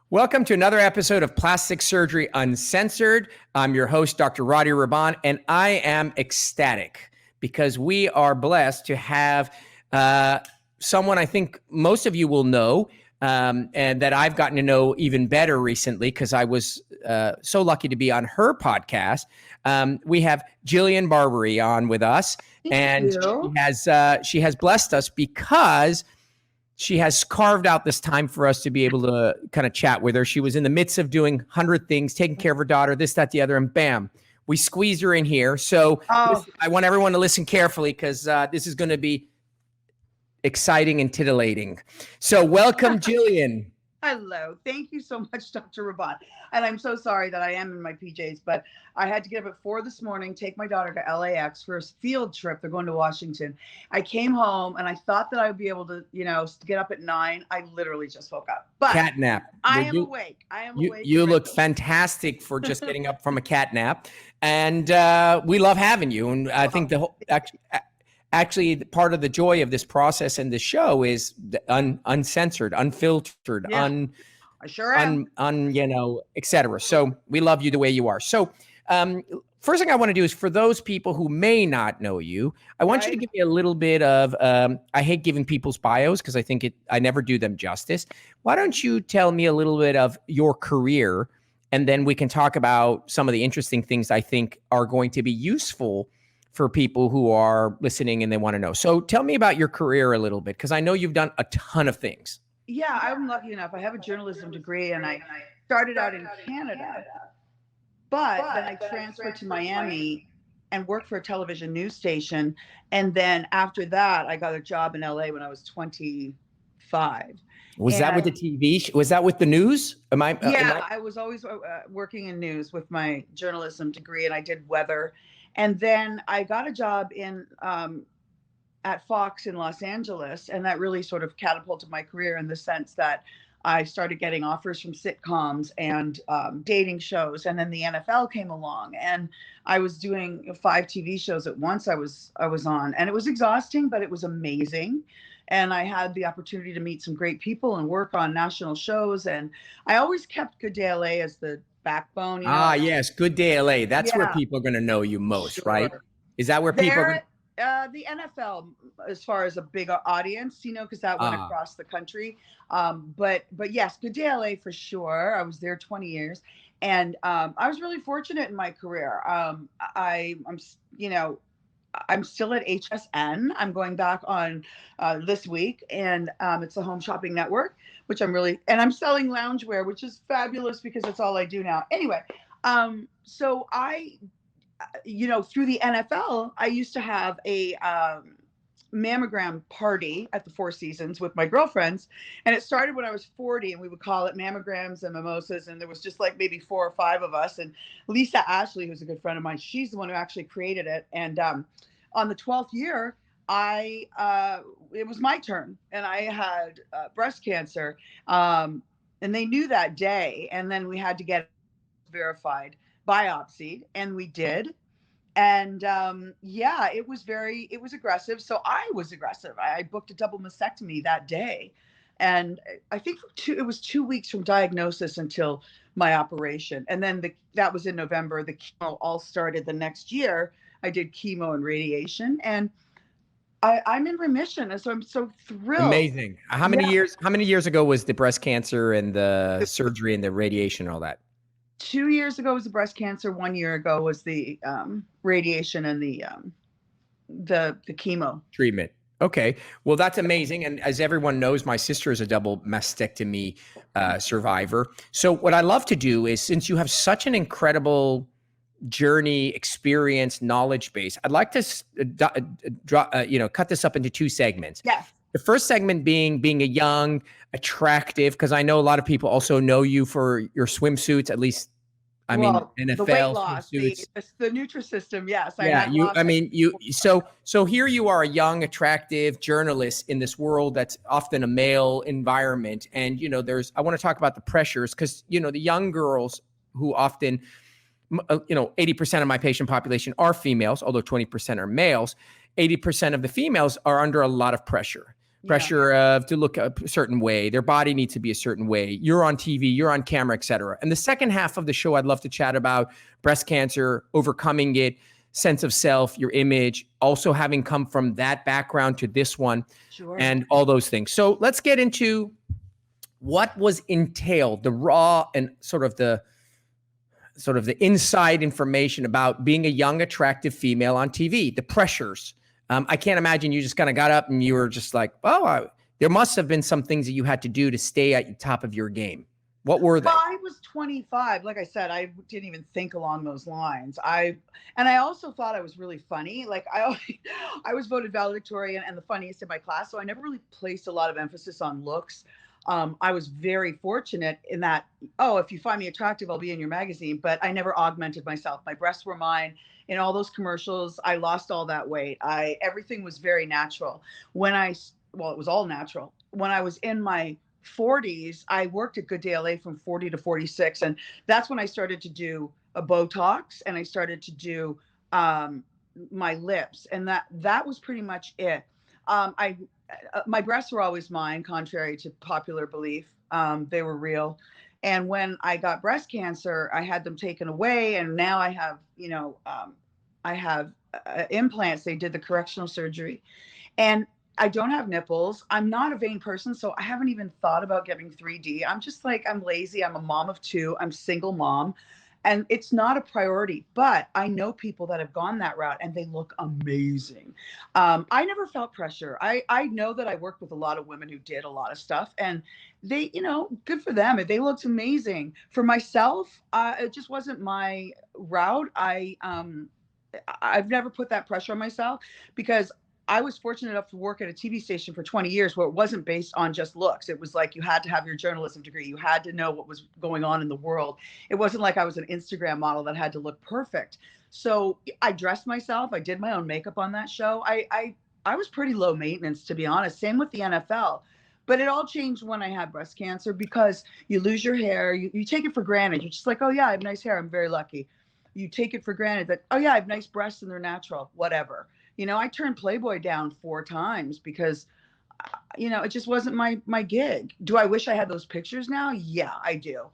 Welcome to another episode of Plastic Surgery Uncensored. I'm your host, Dr. Rady Rahban, and I am ecstatic because we are blessed to have someone I think most of you will know, and that I've gotten to know even better recently because I was so lucky to be on her podcast. We have Jillian Barberie on with us, and she has blessed us because she has carved out this time for us to be able to kind of chat with her. She was in the midst of doing 100 things, taking care of her daughter, this, that, the other, and bam, we squeezed her in here. So listen, I want everyone to listen carefully because this is going to be exciting and titillating. So welcome, Jillian. Hello. Thank you so much, Dr. Rahban. And I'm so sorry that I am in my PJs, but I had to get up at 4 this morning, take my daughter to LAX for a field trip. They're going to Washington. I came home and I thought that I would be able to, get up at 9. I literally just woke up. But cat nap. I am awake. awake. You look fantastic for just getting up from a cat nap. And we love having you. And I think the whole actually part of the joy of this process and the show is the uncensored, unfiltered, I sure am. et cetera. So we love you the way you are. So first thing I want to do is for those people who may not know you, I want you to give me a little bit of, I hate giving people's bios because I never do them justice. Why don't you tell me a little bit of your career, and then we can talk about some of the interesting things I think are going to be useful for people who are listening and they want to know. So tell me about your career a little bit, because I know you've done a ton of things. Yeah, I'm lucky enough. I have a journalism degree and I started out in Canada, but then I transferred to Miami and worked for a television news station. And then after that, I got a job in LA when I was 25. Was that with the TV? Was that with the news? I was always working in news with my journalism degree, and I did weather. And then I got a job at Fox in Los Angeles, and that really sort of catapulted my career in the sense that I started getting offers from sitcoms and dating shows, and then the NFL came along, and I was doing 5 TV shows at once. I was on, and it was exhausting, but it was amazing. And I had the opportunity to meet some great people and work on national shows, and I always kept Good Day LA as the backbone. Yes, Good Day LA. That's where people are going to know you most, right? Is that where people are the NFL, as far as a big audience, because that went across the country. But yes, Good Day LA for sure. I was there 20 years, and I was really fortunate in my career. I'm still at HSN. I'm going back on this week, and it's a home shopping network, which I'm selling loungewear, which is fabulous because that's all I do now. Anyway, so I, through the NFL, I used to have a mammogram party at the Four Seasons with my girlfriends, and it started when I was 40, and we would call it mammograms and mimosas, and there was just like maybe 4 or 5 of us, and Lisa Ashley, who's a good friend of mine, she's the one who actually created it. And on the 12th year, it was my turn, and I had breast cancer, and they knew that day, and then we had to get verified, biopsied, and we did. And it was aggressive. So I was aggressive. I booked a double mastectomy that day. And I think it was 2 weeks from diagnosis until my operation. And then that was in November. The chemo all started the next year. I did chemo and radiation, and I'm in remission. And so I'm so thrilled. Amazing. How many years ago was the breast cancer and the surgery and the radiation and all that? 2 years ago was the breast cancer. 1 year ago was the radiation and the chemo treatment. Okay. Well, that's amazing. And as everyone knows, my sister is a double mastectomy survivor. So what I love to do is, since you have such an incredible journey, experience, knowledge base, I'd like to cut this up into 2 segments. Yes. The first segment being a young, attractive, because I know a lot of people also know you for your swimsuits, at least. NFL the weight loss, the Nutrisystem. Yes. So here you are, a young, attractive journalist in this world that's often a male environment. And, I want to talk about the pressures because, the young girls who often, 80% of my patient population are females, although 20% are males. 80% of the females are under a lot of pressure. Yeah. pressure of to look a certain way. Their body needs to be a certain way. You're on TV, you're on camera, et cetera. And the second half of the show, I'd love to chat about breast cancer, overcoming it, sense of self, your image, also having come from that background to this one, Sure. and all those things. So let's get into what was entailed, the raw and sort of the inside information about being a young, attractive female on TV, the pressures. I can't imagine you just kind of got up and you were just like, oh, there must have been some things that you had to do to stay at the top of your game. What were they? Well, I was 25. Like I said, I didn't even think along those lines. I also thought I was really funny. Like I was voted valedictorian and the funniest in my class. So I never really placed a lot of emphasis on looks. I was very fortunate in that, oh, if you find me attractive, I'll be in your magazine. But I never augmented myself. My breasts were mine. In all those commercials, I lost all that weight. Everything was very natural. It was all natural. When I was in my 40s, I worked at Good Day LA from 40 to 46. And that's when I started to do a Botox and I started to do my lips. And that was pretty much it. My breasts were always mine, contrary to popular belief. They were real. And when I got breast cancer, I had them taken away. And now I have, I have implants. They did the correctional surgery. And I don't have nipples. I'm not a vain person, so I haven't even thought about getting 3D. I'm just like, I'm lazy. I'm a mom of two. I'm single mom. And it's not a priority, but I know people that have gone that route and they look amazing. I never felt pressure. I know that I worked with a lot of women who did a lot of stuff and they, good for them. They looked amazing. For myself, it just wasn't my route. I've never put that pressure on myself because I was fortunate enough to work at a TV station for 20 years where it wasn't based on just looks. It was like you had to have your journalism degree. You had to know what was going on in the world. It wasn't like I was an Instagram model that had to look perfect. So I dressed myself. I did my own makeup on that show. I was pretty low maintenance, to be honest. Same with the NFL. But it all changed when I had breast cancer because you lose your hair. You take it for granted. You're just like, oh, yeah, I have nice hair. I'm very lucky. You take it for granted that, oh, yeah, I have nice breasts and they're natural, whatever. I turned Playboy down 4 times because, it just wasn't my gig. Do I wish I had those pictures now? Yeah, I do.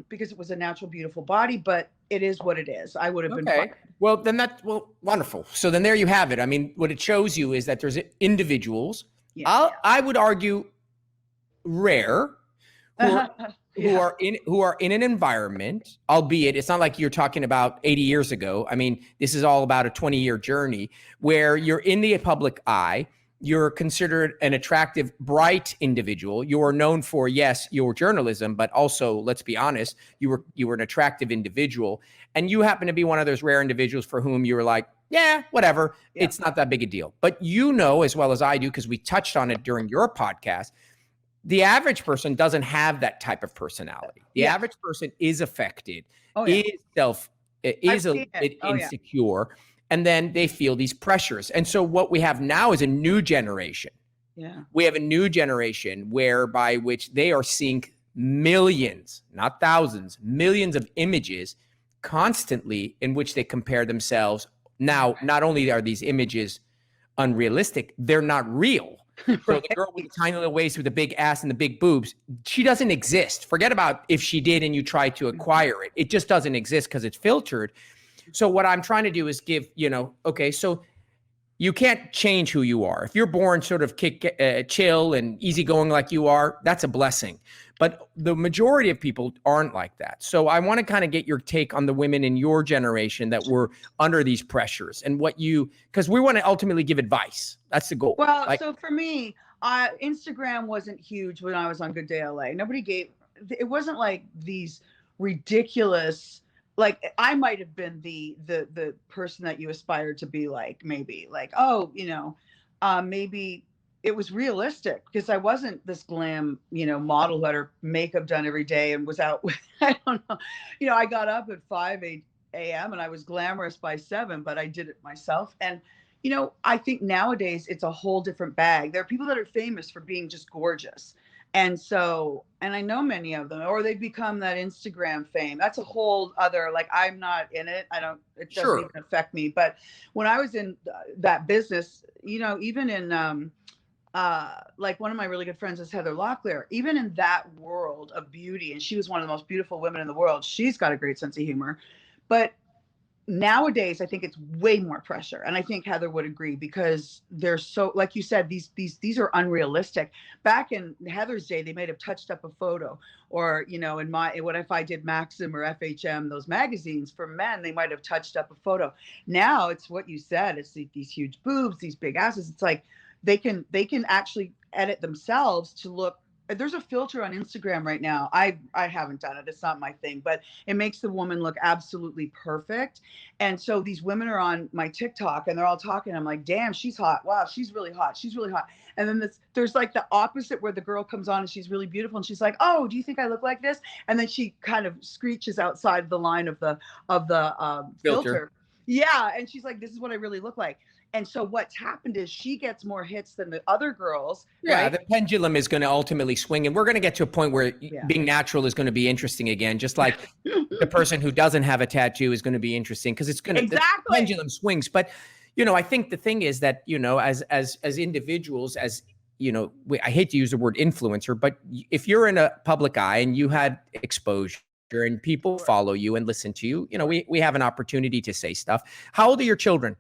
Because it was a natural, beautiful body, but it is what it is. I would have been fine. Well, then wonderful. So then there you have it. I mean, what it shows you is that there's individuals, I would argue rare, who are in an environment, albeit it's not like you're talking about 80 years ago. I mean, this is all about a 20-year journey where you're in the public eye. You're considered an attractive, bright individual. You are known for, yes, your journalism, but also, let's be honest, you were an attractive individual. And you happen to be one of those rare individuals for whom you were like, yeah, whatever. Yeah. It's not that big a deal. But as well as I do, because we touched on it during your podcast, the average person doesn't have that type of personality. The average person is affected, is insecure, and then they feel these pressures. And so what we have now is a new generation. Yeah. We have a new generation by which they are seeing millions, not thousands, millions of images constantly in which they compare themselves. Now, not only are these images unrealistic, they're not real. So the girl with the tiny little waist with the big ass and the big boobs, she doesn't exist. Forget about if she did and you tried to acquire it. It just doesn't exist because it's filtered. So what I'm trying to do is give, so you can't change who you are. If you're born sort of chill and easygoing like you are, that's a blessing. But the majority of people aren't like that. So I want to kind of get your take on the women in your generation that were under these pressures and because we want to ultimately give advice. That's the goal. Well, so for me, Instagram wasn't huge when I was on Good Day LA. It wasn't like these ridiculous, like I might have been the person that you aspired to be like, maybe like, maybe it was realistic because I wasn't this glam, model who had her makeup done every day and was out with, I don't know, I got up at 5 a.m. and I was glamorous by 7, but I did it myself. And, I think nowadays it's a whole different bag. There are people that are famous for being just gorgeous. And I know many of them, or they become that Instagram fame. That's a whole other, like, I'm not in it. It doesn't even affect me. But when I was in that business, even in, like one of my really good friends is Heather Locklear. Even in that world of beauty, and she was one of the most beautiful women in the world, she's got a great sense of humor. But nowadays I think it's way more pressure, and I think Heather would agree, because they're so, like you said, these are unrealistic. Back in Heather's day, they might have touched up a photo, or in my, what if I did Maxim or FHM, those magazines for men, they might have touched up a photo. Now it's what you said, it's these huge boobs, these big asses. It's like they can actually edit themselves to look. There's a filter on Instagram right now. I haven't done it. It's not my thing, but it makes the woman look absolutely perfect. And so these women are on my TikTok and they're all talking. I'm like, damn, she's hot. Wow, she's really hot. She's really hot. And then there's like the opposite, where the girl comes on and she's really beautiful and she's like, oh, do you think I look like this? And then she kind of screeches outside the line of the filter. Yeah, and she's like, this is what I really look like. And so what's happened is she gets more hits than the other girls. Yeah, right? the pendulum is going to ultimately swing, and we're going to get to a point where being natural is going to be interesting again, just like the person who doesn't have a tattoo is going to be interesting, because it's going to, the pendulum swings. But I think the thing is that as individuals, as I hate to use the word influencer, but if you're in a public eye and you had exposure and people follow you and listen to you, we have an opportunity to say stuff. How old are your children?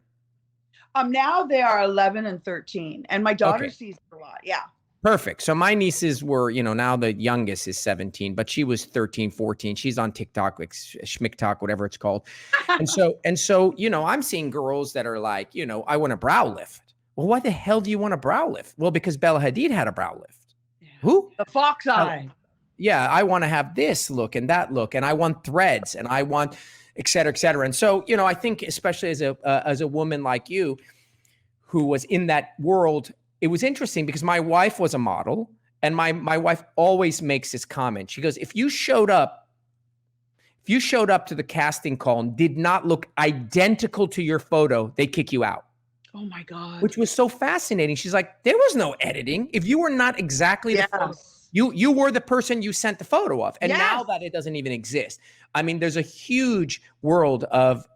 Now they are 11 and 13, and my daughter sees it a lot. Yeah. Perfect. So my nieces were, now the youngest is 17, but she was 13, 14. She's on TikTok, like Schmicktalk, whatever it's called. And so, I'm seeing girls that are like, I want a brow lift. Well, why the hell do you want a brow lift? Well, because Bella Hadid had a brow lift. Yeah. Who? The fox eye. Yeah. I want to have this look and that look, and I want threads, and I want et cetera, et cetera. And so, I think especially as a woman like you who was in that world, it was interesting because my wife was a model, and my wife always makes this comment. She goes, if you showed up to the casting call and did not look identical to your photo, they kick you out. Oh my God. Which was so fascinating. She's like, there was no editing. If you were not exactly the photo, you were the person you sent the photo of. And now that it doesn't even exist. I mean, there's a huge world of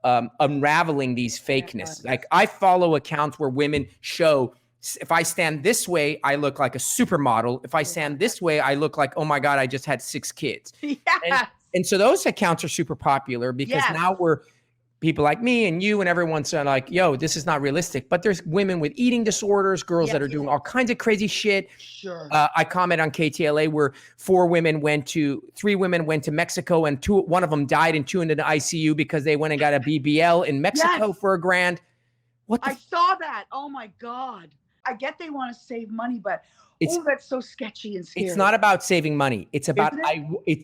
unraveling these fakeness. Like, I follow accounts where women show, if I stand this way, I look like a supermodel. If I stand this way, I look like, oh my God, I just had 6 kids. Yes. And so those accounts are super popular because now we're people like me and you and everyone's like, yo, this is not realistic. But there's women with eating disorders, girls that are doing all kinds of crazy shit. Sure. I comment on KTLA where 3 women went to Mexico, and one of them died and 2 into the ICU because they went and got a BBL in Mexico for $1,000. I saw that. Oh my God. I get they want to save money, but that's so sketchy and scary. It's not about saving money. It's about,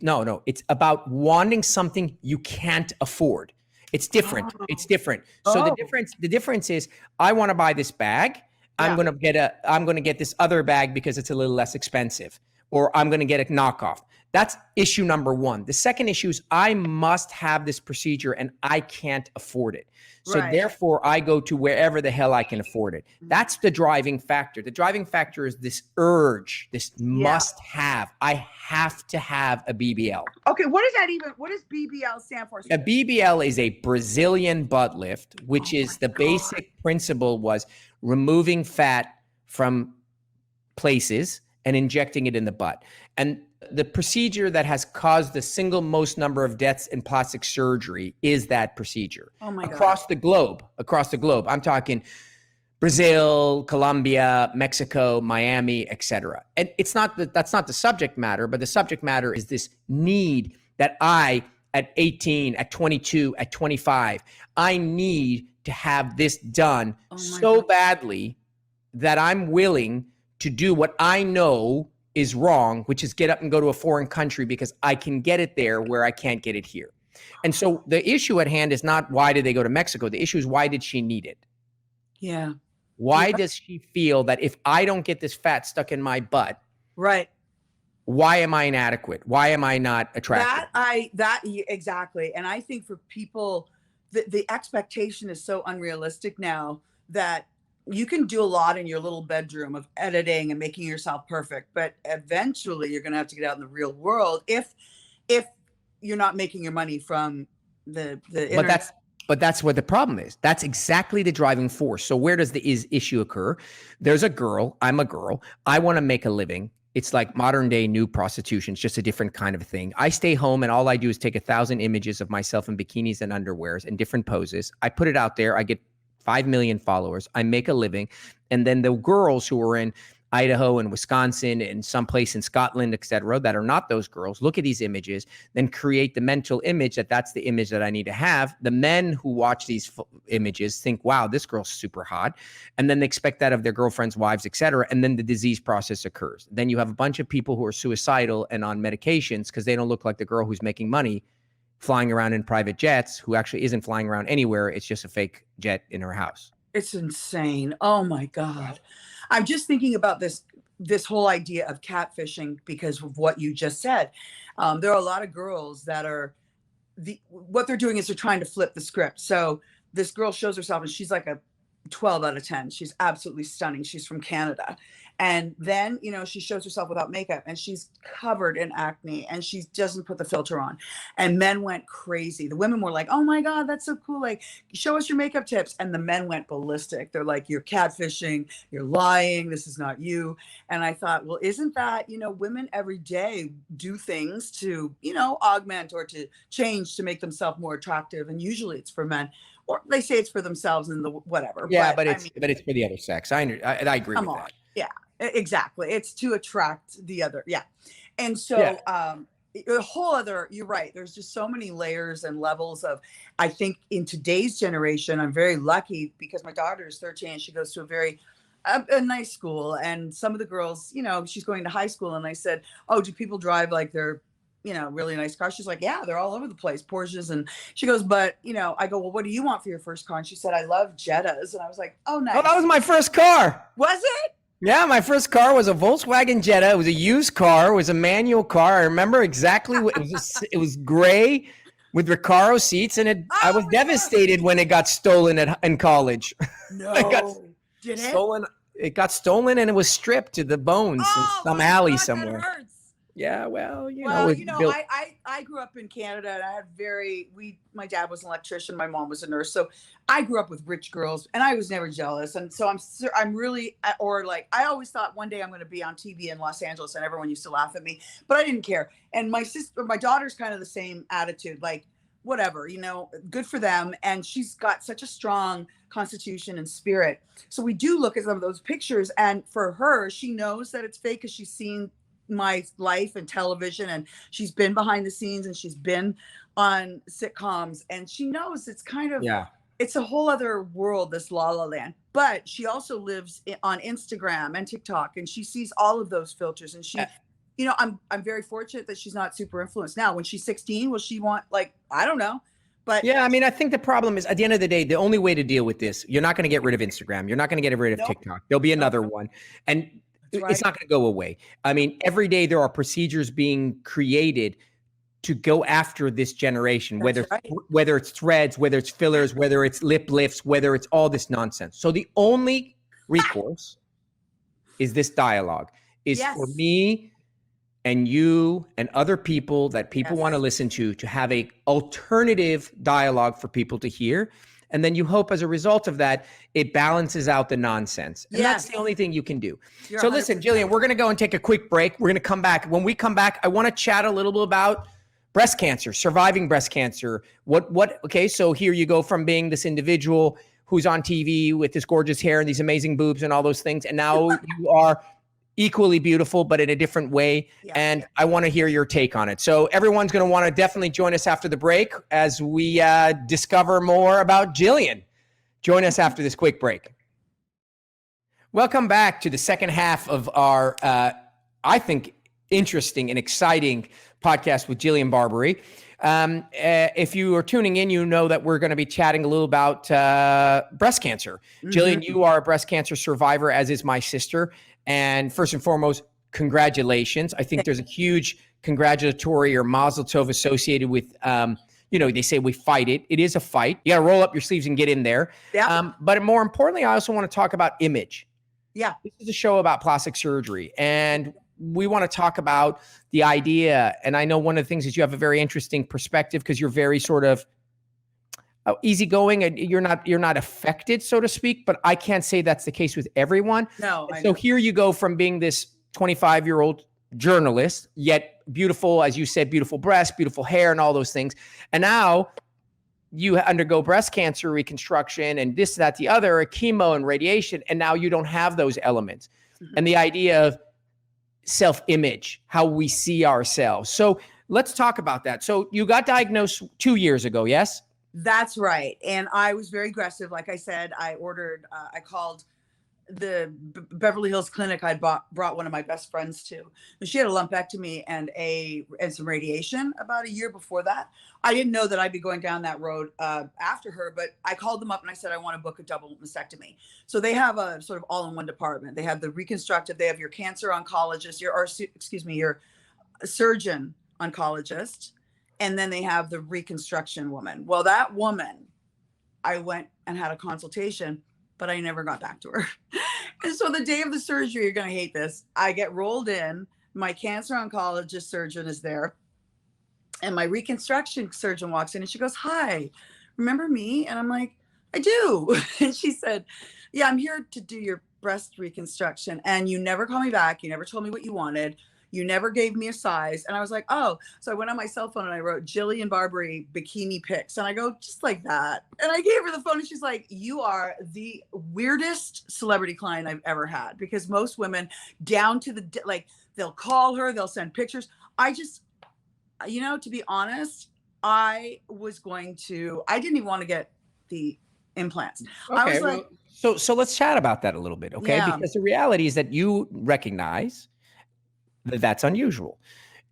no. It's about wanting something you can't afford. It's different. It's different. So the difference is, I want to buy this bag. I'm going to get this other bag because it's a little less expensive, or I'm going to get a knockoff. That's issue number 1. The second issue is, I must have this procedure and I can't afford it. So therefore I go to wherever the hell I can afford it. That's the driving factor. The driving factor is this urge, this must have. I have to have a BBL. Okay. What does BBL stand for? A BBL is a Brazilian butt lift, which is the basic principle was removing fat from places and injecting it in the butt. And the procedure that has caused the single most number of deaths in plastic surgery is that procedure. Oh my God. Across the globe. I'm talking Brazil, Colombia, Mexico, Miami, etc. And that's not the subject matter, but the subject matter is this need that I, at 18, at 22, at 25, I need to have this done so badly that I'm willing to do what I know is wrong, which is get up and go to a foreign country because I can get it there where I can't get it here. And so the issue at hand is not why did they go to Mexico? The issue is, why did she need it? Yeah. Why does she feel that if I don't get this fat stuck in my butt, why am I inadequate? Why am I not attractive? Exactly. And I think for people, the expectation is so unrealistic now that you can do a lot in your little bedroom of editing and making yourself perfect, but eventually you're going to have to get out in the real world if you're not making your money from the internet. But that's what the problem is. That's exactly the driving force. So where does the issue occur? There's a girl. I'm a girl. I want to make a living. It's like modern day new prostitution. It's just a different kind of thing. I stay home and all I do is take 1,000 images of myself in bikinis and underwears and different poses. I put it out there. I get 5 million followers. I make a living. And then the girls who are in Idaho and Wisconsin and someplace in Scotland, et cetera, that are not those girls, look at these images, then create the mental image that that's the image that I need to have. The men who watch these images think, wow, this girl's super hot. And then they expect that of their girlfriends, wives, et cetera. And then the disease process occurs. Then you have a bunch of people who are suicidal and on medications because they don't look like the girl who's making money flying around in private jets, who actually isn't flying around anywhere. It's just a fake jet in her house. It's insane. Oh my God. I'm just thinking about this whole idea of catfishing because of what you just said. There are a lot of girls that are what they're doing is they're trying to flip the script. So this girl shows herself and she's like a 12 out of 10. She's absolutely stunning. She's from Canada. And then, you know, she shows herself without makeup and she's covered in acne and she doesn't put the filter on. And men went crazy. The women were like, oh my God, that's so cool. Like, show us your makeup tips. And the men went ballistic. They're like, you're catfishing, you're lying, this is not you. And I thought, well, isn't that, you know, women every day do things to, you know, augment or to change to make themselves more attractive. And usually it's for men. Or they say it's for themselves and the whatever. Yeah, but it's for the other sex. I agree with that. Yeah, exactly. It's to attract the other. Yeah. And so a whole other, you're right. There's just so many layers and levels of, I think in today's generation, I'm very lucky because my daughter is 13 and she goes to a nice school. And some of the girls, you know, she's going to high school. And I said, oh, do people drive like they're, you know, really nice cars? She's like, yeah, they're all over the place, Porsches. And she goes, but, you know, I go, well, what do you want for your first car? And she said, I love Jettas. And I was like, oh, nice. Oh, that was my first car. Was it? Yeah, my first car was a Volkswagen Jetta. It was a used car. It was a manual car. I remember exactly what it was. It was gray with Recaro seats, and I was devastated when it got stolen in college. No, did it? Stolen. It got stolen, and it was stripped to the bones in some alley somewhere. That hurts. Yeah, well, I grew up in Canada and I had my dad was an electrician, my mom was a nurse. So I grew up with rich girls and I was never jealous. And so I'm really, or like, I always thought one day I'm going to be on TV in Los Angeles and everyone used to laugh at me, but I didn't care. And my daughter's kind of the same attitude, like whatever, you know, good for them. And she's got such a strong constitution and spirit. So we do look at some of those pictures and for her, she knows that it's fake because she's seen my life and television and she's been behind the scenes and she's been on sitcoms and she knows it's kind of it's a whole other world, this La La Land. But she also lives on Instagram and TikTok and she sees all of those filters and she you know, I'm very fortunate that she's not super influenced. Now when she's 16, will she want, like, I don't know. But yeah, I mean, I think the problem is at the end of the day, the only way to deal with this, you're not going to get rid of Instagram, you're not going to get rid of TikTok, there'll be another one, and it's not going to go away. I mean, every day there are procedures being created to go after this generation, whether it's threads, whether it's fillers, whether it's lip lifts, whether it's all this nonsense. So the only recourse is this dialogue, is for me and you and other people that people want to listen to have a alternative dialogue for people to hear. And then you hope as a result of that, it balances out the nonsense. And that's the only thing you can do. So listen, Jillian, we're going to go and take a quick break. We're going to come back. When we come back, I want to chat a little bit about breast cancer, surviving breast cancer. Okay, so here you go from being this individual who's on TV with this gorgeous hair and these amazing boobs and all those things. And now you are equally beautiful, but in a different way. And I want to hear your take on it. So everyone's going to want to definitely join us after the break as we discover more about Jillian. Join us after this quick break. Welcome back to the second half of our, I think, interesting and exciting podcast with Jillian Barberie. If you are tuning in, you know that we're going to be chatting a little about breast cancer. Jillian, you are a breast cancer survivor, as is my sister. And first and foremost, congratulations. I think there's a huge congratulatory or mazel tov associated with, they say we fight it. It is a fight. You got to roll up your sleeves and get in there. But more importantly, I also want to talk about image. This is a show about plastic surgery. And we want to talk about the idea. And I know one of the things is you have a very interesting perspective because you're very sort of, easygoing and you're not affected, so to speak. But I can't say that's the case with everyone. No, I So know. here you go from being this 25-year-old journalist, yet beautiful, as you said, beautiful breasts, beautiful hair, and all those things, and now you undergo breast cancer reconstruction and this, that, the other, chemo and radiation, and now you don't have those elements. Mhm. And the idea of self-image, how we see ourselves. So let's talk about that. So you got diagnosed 2 years ago, yes? That's right. And I was very aggressive. Like I said, I called the Beverly Hills clinic I brought one of my best friends to. And she had a lumpectomy and some radiation about a year before that. I didn't know that I'd be going down that road after her, but I called them up and I said, I want to book a double mastectomy. So they have a sort of all-in-one department. They have the reconstructive, they have your cancer oncologist, your surgeon oncologist, and then they have the reconstruction woman. Well, that woman, I went and had a consultation, but I never got back to her. And so the day of the surgery, you're going to hate this. I get rolled in. My cancer oncologist surgeon is there. And my reconstruction surgeon walks in and she goes, "Hi, remember me?" And I'm like, "I do." And she said, "Yeah, I'm here to do your breast reconstruction. And you never called me back. You never told me what you wanted. You never gave me a size." And I was like, "Oh." So I went on my cell phone and I wrote Jillian Barberie bikini pics. And I go, just like that. And I gave her the phone and she's like, "You are the weirdest celebrity client I've ever had." Because most women down to like, they'll call her, they'll send pictures. I just, to be honest, I didn't even want to get the implants. I was like, so let's chat about that a little bit. Okay. yeah. Because the reality is that you recognize that's unusual.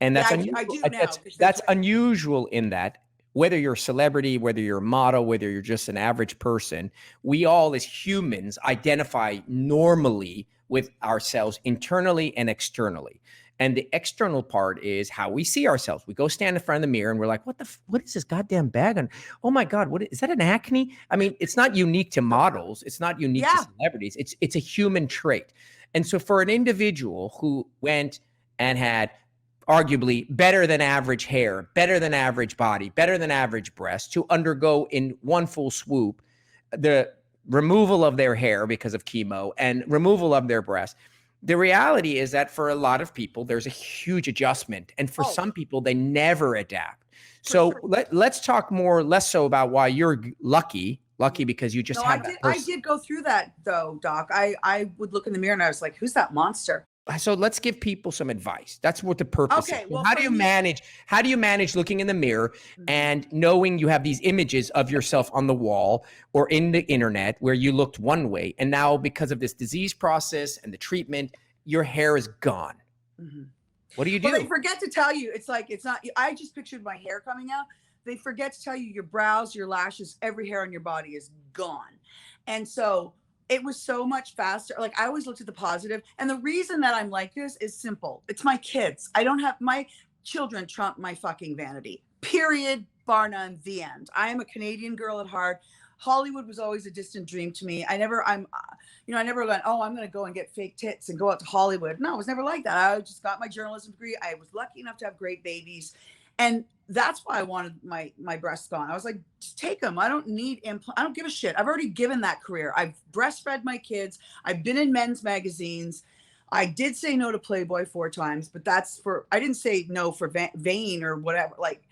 And that's Yeah, unusual. I do now. That's unusual in that whether you're a celebrity, whether you're a model, whether you're just an average person, we all as humans identify normally with ourselves internally and externally. And the external part is how we see ourselves. We go stand in front of the mirror and we're like, what is this goddamn bag on? Oh my God, what is that, an acne? I mean, it's not unique to models. It's not unique to celebrities. It's a human trait. And so for an individual who went and had arguably better than average hair, better than average body, better than average breasts, to undergo in one full swoop the removal of their hair because of chemo and removal of their breasts. The reality is that for a lot of people, there's a huge adjustment. And for some people, they never adapt. So let's talk less so about why you're lucky because you just have that person. I did go through that though, Doc. I would look in the mirror and I was like, who's that monster? So let's give people some advice. That's what the purpose is. Well, how do you manage looking in the mirror and knowing you have these images of yourself on the wall or in the internet where you looked one way, and now because of this disease process and the treatment, your hair is gone? Mm-hmm. What do you do? Well, they forget to tell you. It's not, I just pictured my hair coming out. They forget to tell you your brows, your lashes, every hair on your body is gone. And so it was so much faster. Like, I always looked at the positive. And the reason that I'm like this is simple. It's my kids. I don't have my children trump my fucking vanity, period, bar none, the end. I am a Canadian girl at heart. Hollywood was always a distant dream to me. I never went, oh, I'm going to go and get fake tits and go out to Hollywood. No, it was never like that. I just got my journalism degree. I was lucky enough to have great babies. And that's why I wanted my breasts gone. I was like, just take them. I don't need implants. I don't give a shit. I've already given that career. I've breastfed my kids. I've been in men's magazines. I did say no to Playboy 4 times, but I didn't say no for vain or whatever. Like,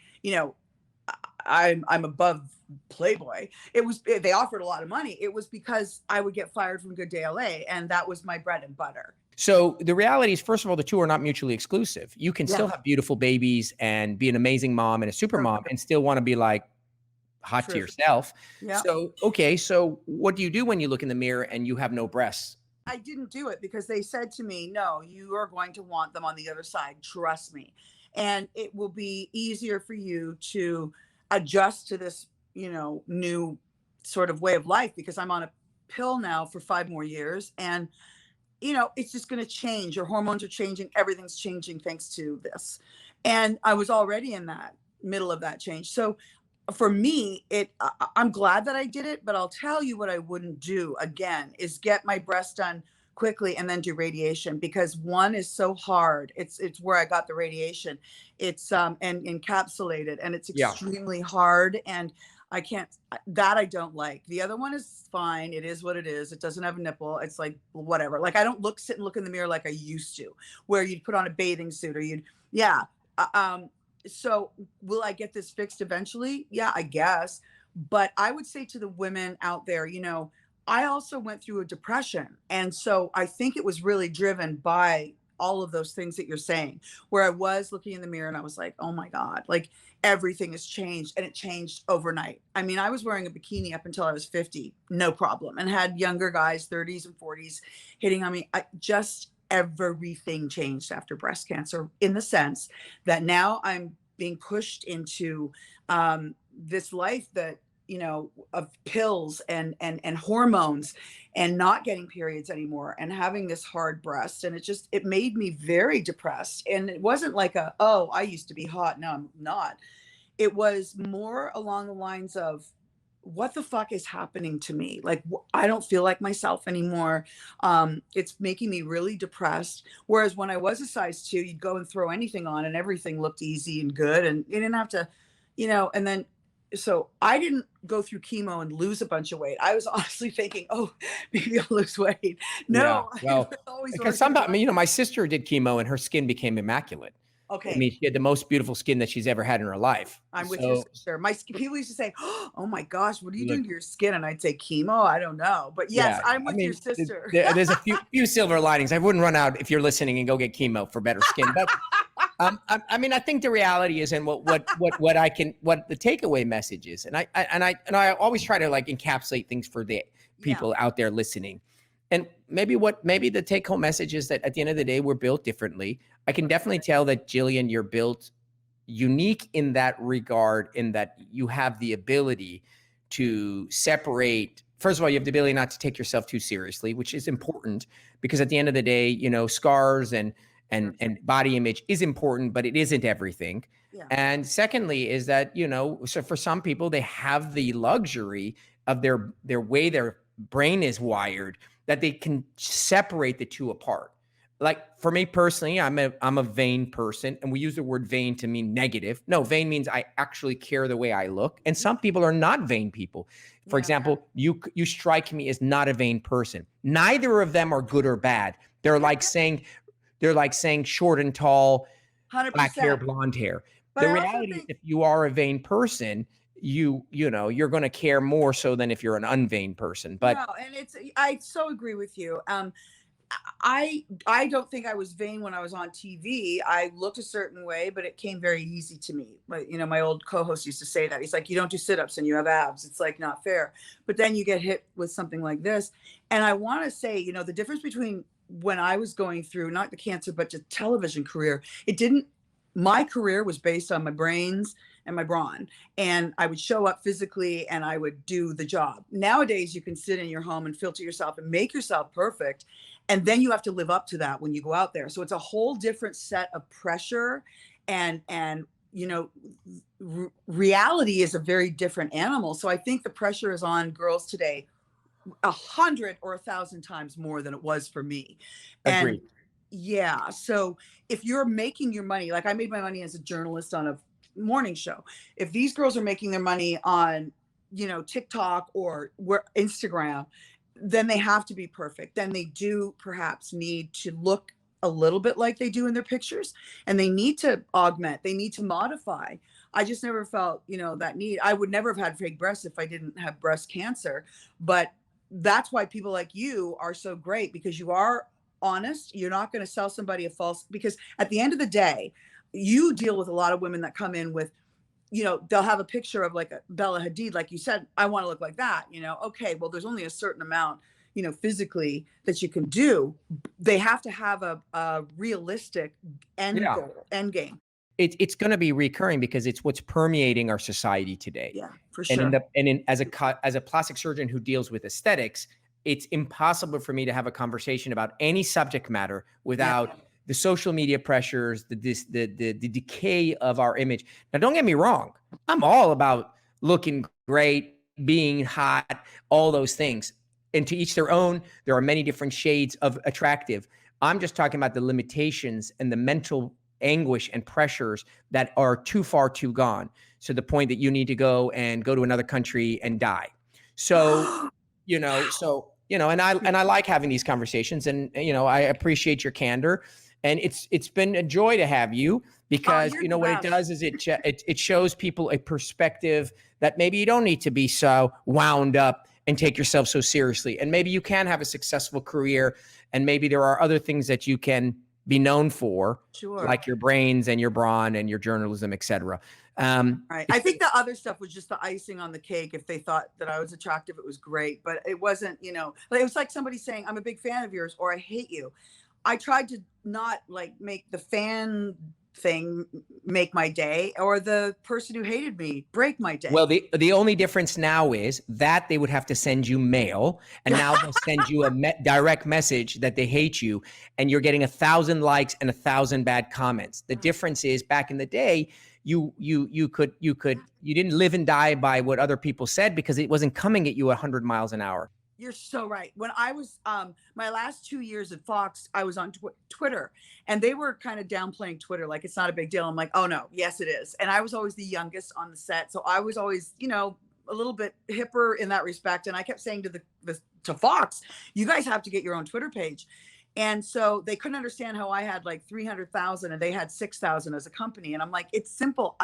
I'm above Playboy. They offered a lot of money. It was because I would get fired from Good Day LA, and that was my bread and butter. So the reality is, first of all, the two are not mutually exclusive. You can still have beautiful babies and be an amazing mom and a super mom and still want to be like hot to yourself. Yeah. So, okay. So what do you do when you look in the mirror and you have no breasts? I didn't do it because they said to me, no, you are going to want them on the other side. Trust me. And it will be easier for you to adjust to this, new sort of way of life, because I'm on a pill now for 5 more years. And it's just going to change. Your hormones are changing. Everything's changing thanks to this. And I was already in that middle of that change. So for me, I'm glad that I did it, but I'll tell you what I wouldn't do again is get my breast done quickly and then do radiation, because one is so hard. It's where I got the radiation. It's and encapsulated, and it's extremely hard. And I can't, that I don't like. The other one is fine. It is what it is. It doesn't have a nipple. It's like, whatever. Like, I don't sit and look in the mirror like I used to, where you'd put on a bathing suit or yeah. Uh, Um, so will I get this fixed eventually? Yeah, I guess. But I would say to the women out there, I also went through a depression. And so I think it was really driven by all of those things that you're saying, where I was looking in the mirror and I was like, oh my God, like everything has changed, and it changed overnight. I mean, I was wearing a bikini up until I was 50, no problem, and had younger guys, 30s and 40s, hitting on me. Just everything changed after breast cancer, in the sense that now I'm being pushed into this life that, of pills and hormones, and not getting periods anymore, and having this hard breast. And it made me very depressed. And it wasn't like oh, I used to be hot, no, I'm not. It was more along the lines of, what the fuck is happening to me? Like, I don't feel like myself anymore. It's making me really depressed. Whereas when I was a size 2, you'd go and throw anything on and everything looked easy and good, and you didn't have to, and then, so I didn't go through chemo and lose a bunch of weight. I was honestly thinking, oh, maybe I'll lose weight. Yeah. No, I Well, was always because working somehow, I on. mean, my sister did chemo and her skin became immaculate. I Okay, mean, she had the most beautiful skin that she's ever had in her life. I'm with your So sister. People used to say, "Oh my gosh, what are you look, doing to your skin?" And I'd say, "Chemo." I don't know, but yes, yeah, I'm I with your mean, sister. there's a few silver linings. I wouldn't run out if you're listening and go get chemo for better skin. But I mean, I think the reality is, and what the takeaway message is, and I always try to like encapsulate things for the Yeah, people out there listening. And maybe the take home message is that at the end of the day, we're built differently. I can definitely tell that, Jillian, you're built unique in that regard, in that you have the ability to separate. First of all, you have the ability not to take yourself too seriously, which is important, because at the end of the day, scars and body image is important, but it isn't everything. yeah, And secondly is that, so for some people, they have the luxury of their way their brain is wired, that they can separate the two apart. Like for me personally, I'm a vain person, and we use the word vain to mean negative. No, vain means I actually care the way I look. And some people are not vain people. For yeah, example, you strike me as not a vain person. Neither of them are good or bad. They're like saying short and tall, black hair, 100%. blonde hair. But The I also reality is, think, if you are a vain person, you're going to care more so than if you're an unvain person. But no, and I so agree with you. I don't think I was vain when I was on TV. I looked a certain way, but it came very easy to me. But my old co-host used to say that. He's like, you don't do sit-ups and you have abs. It's like not fair. But then you get hit with something like this. And I want to say, the difference between when I was going through not the cancer, but the television career, my career was based on my brains and my brawn, and I would show up physically and I would do the job. Nowadays, you can sit in your home and filter yourself and make yourself perfect, and then you have to live up to that when you go out there. So it's a whole different set of pressure, and reality is a very different animal. So I think the pressure is on girls today 100 or 1,000 times more than it was for me. And agreed. yeah, so if you're making your money, like I made my money as a journalist on a morning show. If these girls are making their money on, TikTok or Instagram, then they have to be perfect. Then they do perhaps need to look a little bit like they do in their pictures, and they need to augment, they need to modify. I just never felt, that need. I would never have had fake breasts if I didn't have breast cancer. But that's why people like you are so great, because you are honest. You're not going to sell somebody a false, because at the end of the day, you deal with a lot of women that come in with, they'll have a picture of like a Bella Hadid, like you said, I want to look like that, okay, well, there's only a certain amount, physically that you can do. They have to have a realistic end Yeah. goal, end game. It's going to be recurring because it's what's permeating our society today. Yeah, for And sure. as a plastic surgeon who deals with aesthetics, it's impossible for me to have a conversation about any subject matter Yeah, without the social media pressures, the decay of our image. Now, don't get me wrong. I'm all about looking great, being hot, all those things. And to each their own. There are many different shades of attractive. I'm just talking about the limitations and the mental anguish and pressures that are too far too gone. to the point that you need to go to another country and die. So, and I like having these conversations, and, I appreciate your candor, and it's been a joy to have you, because what it does is it shows people a perspective that maybe you don't need to be so wound up and take yourself so seriously. And maybe you can have a successful career, and maybe there are other things that you can be known for, like your brains and your brawn and your journalism, etc. Right. I think the other stuff was just the icing on the cake. If they thought that I was attractive, it was great, but it wasn't, it was like somebody saying, I'm a big fan of yours, or I hate you. I tried to not make the fan thing make my day, or the person who hated me break my day. Well, the only difference now is that they would have to send you mail, and now they'll send you a direct message that they hate you, and you're getting 1,000 likes and 1,000 bad comments. The difference is, back in the day, you didn't live and die by what other people said, because it wasn't coming at you 100 miles an hour. You're so right. When I was, my last 2 years at Fox, I was on Twitter, and they were kind of downplaying Twitter. Like, it's not a big deal. I'm like, oh no, yes, it is. And I was always the youngest on the set. So I was always, a little bit hipper in that respect. And I kept saying to Fox, you guys have to get your own Twitter page. And so they couldn't understand how I had 300,000 and they had 6,000 as a company. And I'm like, it's simple.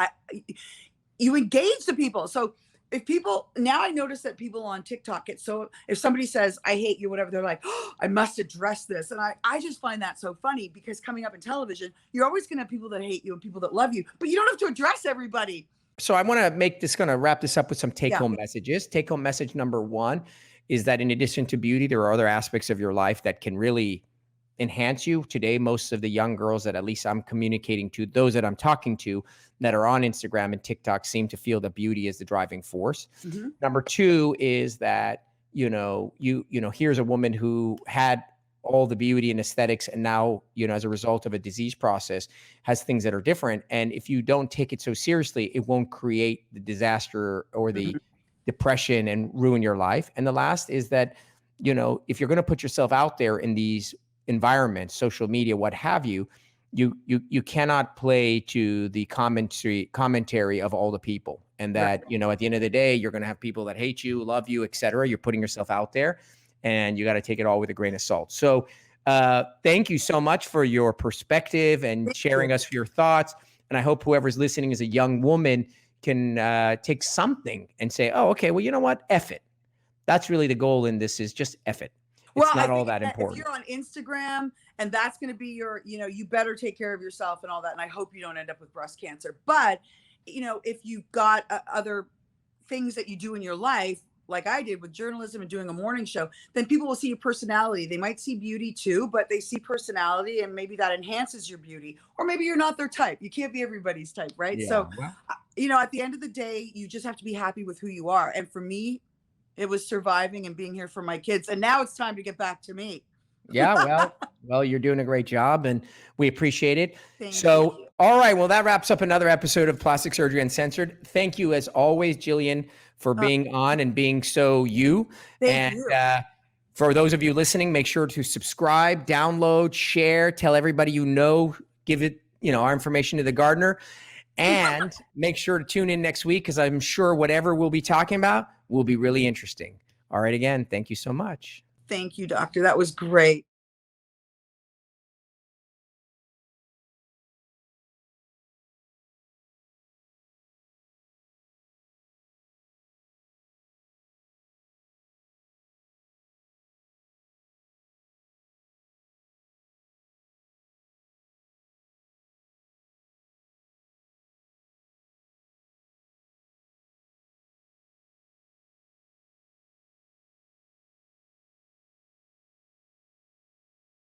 You engage the people. So now I notice that people on TikTok if somebody says, I hate you, whatever, they're like, oh, I must address this. And I just find that so funny, because coming up in television, you're always going to have people that hate you and people that love you, but you don't have to address everybody. So I want to wrap this up with some take-home messages. Take-home message number one is that, in addition to beauty, there are other aspects of your life that can really enhance you. Today, most of the young girls that at least I'm communicating to, those that I'm talking to that are on Instagram and TikTok, seem to feel that beauty is the driving force. Mm-hmm. Number two is that, here's a woman who had all the beauty and aesthetics, and now, as a result of a disease process, has things that are different. And if you don't take it so seriously, it won't create the disaster or the depression and ruin your life. And the last is that, if you're going to put yourself out there in these environments, social media, what have you, you cannot play to the commentary of all the people. And that, at the end of the day, you're going to have people that hate you, love you, etc. You're putting yourself out there, and you got to take it all with a grain of salt. So thank you so much for your perspective and sharing us your thoughts. And I hope whoever's listening is a young woman can take something and say, oh, okay, well, you know what? F it. That's really the goal in this, is just F it. It's not all that important. If you're on Instagram and that's going to be your, you better take care of yourself and all that. And I hope you don't end up with breast cancer. But, if you've got other things that you do in your life, like I did with journalism and doing a morning show, then people will see your personality. They might see beauty too, but they see personality, and maybe that enhances your beauty. Or maybe you're not their type. You can't be everybody's type, right? Yeah, so, at the end of the day, you just have to be happy with who you are. And for me, it was surviving and being here for my kids. And now it's time to get back to me. Yeah, well, you're doing a great job, and we appreciate it. Thank you. All right, well, that wraps up another episode of Plastic Surgery Uncensored. Thank you, as always, Jillian, for being on and being so you. Thank you. For those of you listening, make sure to subscribe, download, share, tell everybody give it, our information to the gardener, and make sure to tune in next week, because I'm sure whatever we'll be talking about will be really interesting. All right, again, thank you so much. Thank you, doctor. That was great.